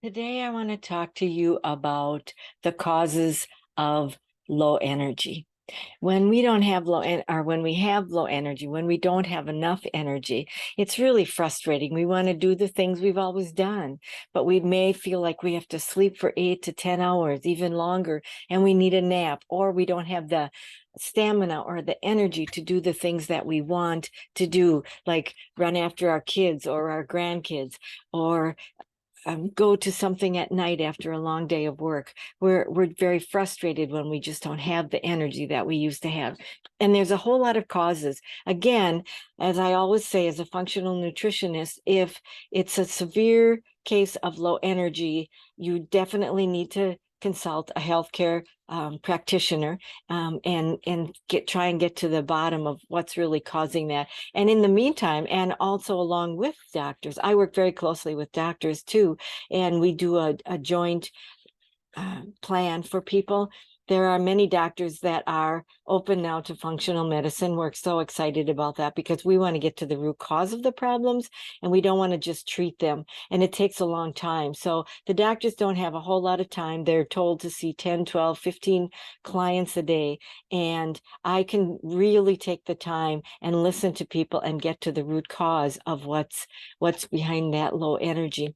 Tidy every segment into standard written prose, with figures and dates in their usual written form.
Today, I want to talk to you about the causes of low energy. When we don't have or when we have low energy, when we don't have enough energy, it's really frustrating. We want to do the things we've always done, but we may feel like we have to sleep for 8 to 10 hours, even longer, and we need a nap, or we don't have the stamina or the energy to do the things that we want to do, like run after our kids or our grandkids, or go to something at night after a long day of work. We're very frustrated when we just don't have the energy that we used to have. And there's a whole lot of causes. Again, as I always say, as a functional nutritionist, if it's a severe case of low energy, you definitely need to consult a healthcare practitioner, and try and get to the bottom of what's really causing that. And in the meantime, and also along with doctors, I work very closely with doctors too, and we do a joint plan for people. There are many doctors that are open now to functional medicine. We're so excited about that because we want to get to the root cause of the problems, and we don't want to just treat them. And it takes a long time. So the doctors don't have a whole lot of time. They're told to see 10, 12, 15 clients a day. And I can really take the time and listen to people and get to the root cause of what's behind that low energy.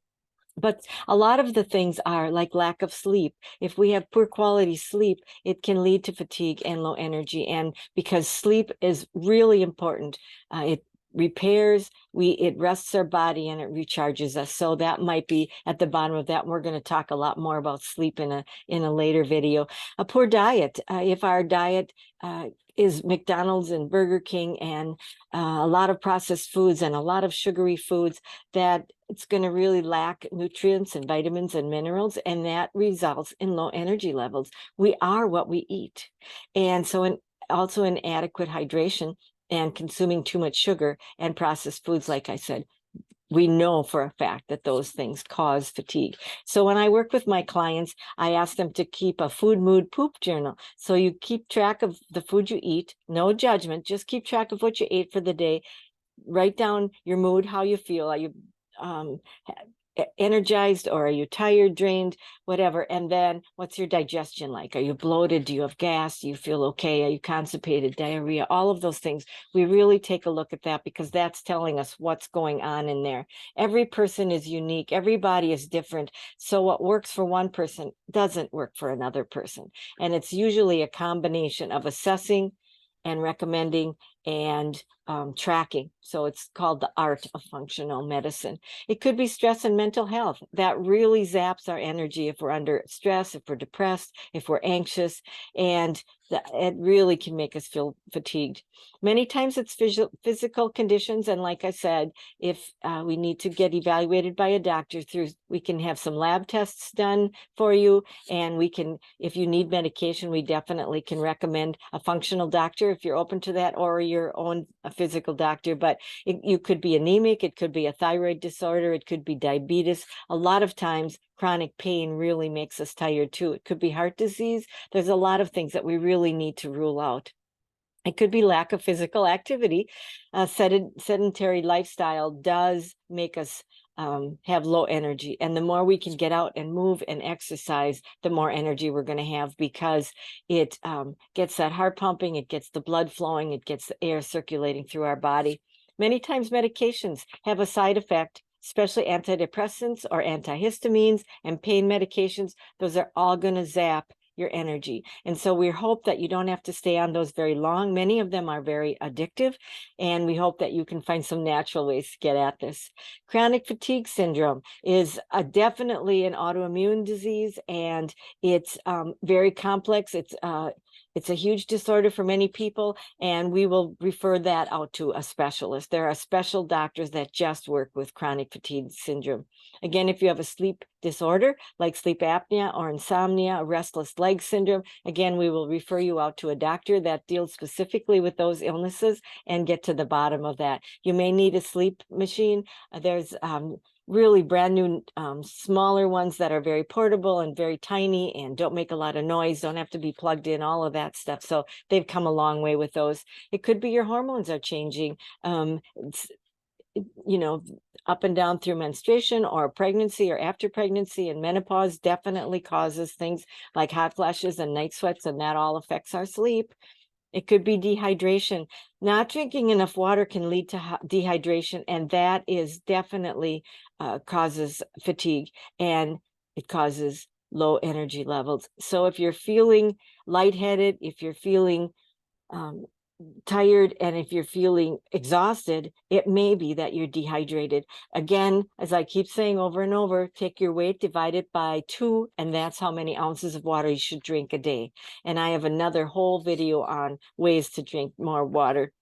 But a lot of the things are like lack of sleep. If we have poor quality sleep, it can lead to fatigue and low energy. And because sleep is really important, it repairs, it rests our body and it recharges us. So that might be at the bottom of that. We're going to talk a lot more about sleep in a later video. A poor diet. If our diet is McDonald's and Burger King and a lot of processed foods and a lot of sugary foods, that it's going to really lack nutrients and vitamins and minerals, and that results in low energy levels. We are what we eat. And so also inadequate hydration and consuming too much sugar and processed foods, like I said, we know for a fact that those things cause fatigue. So when I work with my clients, I ask them to keep a food, mood, poop journal. So you keep track of the food you eat, no judgment, just keep track of what you ate for the day. Write down your mood, how you feel. Are you energized, or are you tired, drained, whatever? And then what's your digestion like? Are you bloated? Do you have gas? Do you feel okay? Are you constipated, diarrhea? All of those things. We really take a look at that because that's telling us what's going on in there. Every person is unique. Every body is different. So what works for one person doesn't work for another person. And it's usually a combination of assessing and recommending and tracking. So it's called the art of functional medicine. It could be stress and mental health. That really zaps our energy if we're under stress, if we're depressed, if we're anxious, and it really can make us feel fatigued. Many times it's physical conditions. And like I said, if we need to get evaluated by a doctor, we can have some lab tests done for you. And we can, if you need medication, we definitely can recommend a functional doctor if you're open to that, or your own physical doctor. But you could be anemic, it could be a thyroid disorder, it could be diabetes. A lot of times chronic pain really makes us tired too. It could be heart disease. There's a lot of things that we really need to rule out. It could be lack of physical activity. Sedentary lifestyle does make us have low energy. And the more we can get out and move and exercise, the more energy we're going to have, because it gets that heart pumping, it gets the blood flowing, it gets the air circulating through our body. Many times medications have a side effect, especially antidepressants or antihistamines and pain medications. Those are all going to zap your energy. And so we hope that you don't have to stay on those very long. Many of them are very addictive, and we hope that you can find some natural ways to get at this. Chronic fatigue syndrome is definitely an autoimmune disease, and it's very complex. It's a huge disorder for many people, and we will refer that out to a specialist. There are special doctors that just work with chronic fatigue syndrome. Again, if you have a sleep disorder like sleep apnea or insomnia, restless leg syndrome, again, we will refer you out to a doctor that deals specifically with those illnesses and get to the bottom of that. You may need a sleep machine. There's really brand new, smaller ones that are very portable and very tiny and don't make a lot of noise, don't have to be plugged in, all of that stuff. So they've come a long way with those. It could be your hormones are changing. up and down through menstruation or pregnancy or after pregnancy, and menopause definitely causes things like hot flashes and night sweats, and that all affects our sleep. It could be dehydration. Not drinking enough water can lead to dehydration, and that is definitely causes fatigue, and it causes low energy levels. So if you're feeling lightheaded, if you're feeling tired, and if you're feeling exhausted, it may be that you're dehydrated. Again, as I keep saying over and over, take your weight, divide it by 2, and that's how many ounces of water you should drink a day. And I have another whole video on ways to drink more water.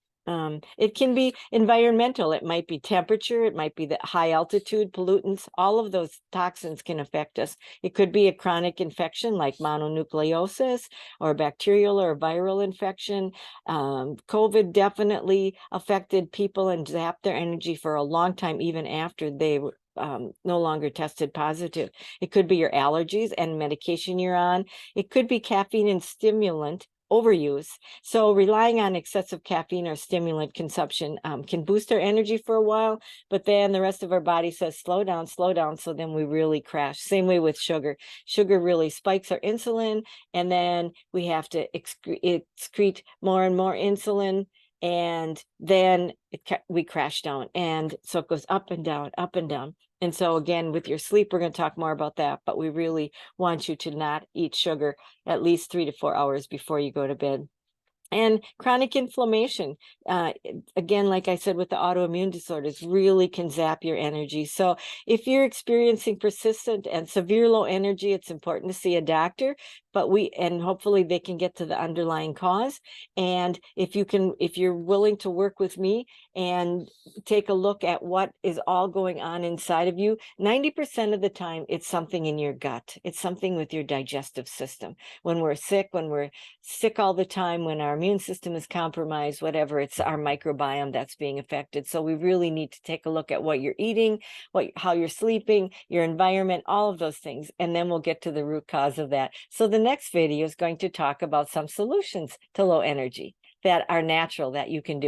It can be environmental. It might be temperature. It might be the high altitude pollutants. All of those toxins can affect us. It could be a chronic infection like mononucleosis, or bacterial or viral infection. COVID definitely affected people and zapped their energy for a long time, even after they were no longer tested positive. It could be your allergies and medication you're on. It could be caffeine and stimulant overuse. So relying on excessive caffeine or stimulant consumption can boost our energy for a while, but then the rest of our body says, slow down, slow down. So then we really crash. Same way with sugar. Sugar really spikes our insulin, and then we have to excrete more and more insulin, and then we crash down. And so it goes up and down, up and down. And so again, with your sleep, we're going to talk more about that, but we really want you to not eat sugar at least 3 to 4 hours before you go to bed. And chronic inflammation, again, like I said, with the autoimmune disorders, really can zap your energy. So if you're experiencing persistent and severe low energy, it's important to see a doctor, and hopefully they can get to the underlying cause. And if you're willing to work with me and take a look at what is all going on inside of you, 90% of the time, it's something in your gut. It's something with your digestive system. When we're sick all the time, when our immune system is compromised, whatever, it's our microbiome that's being affected. So we really need to take a look at what you're eating, how you're sleeping, your environment, all of those things, and then we'll get to the root cause of that. So the next video is going to talk about some solutions to low energy that are natural that you can do.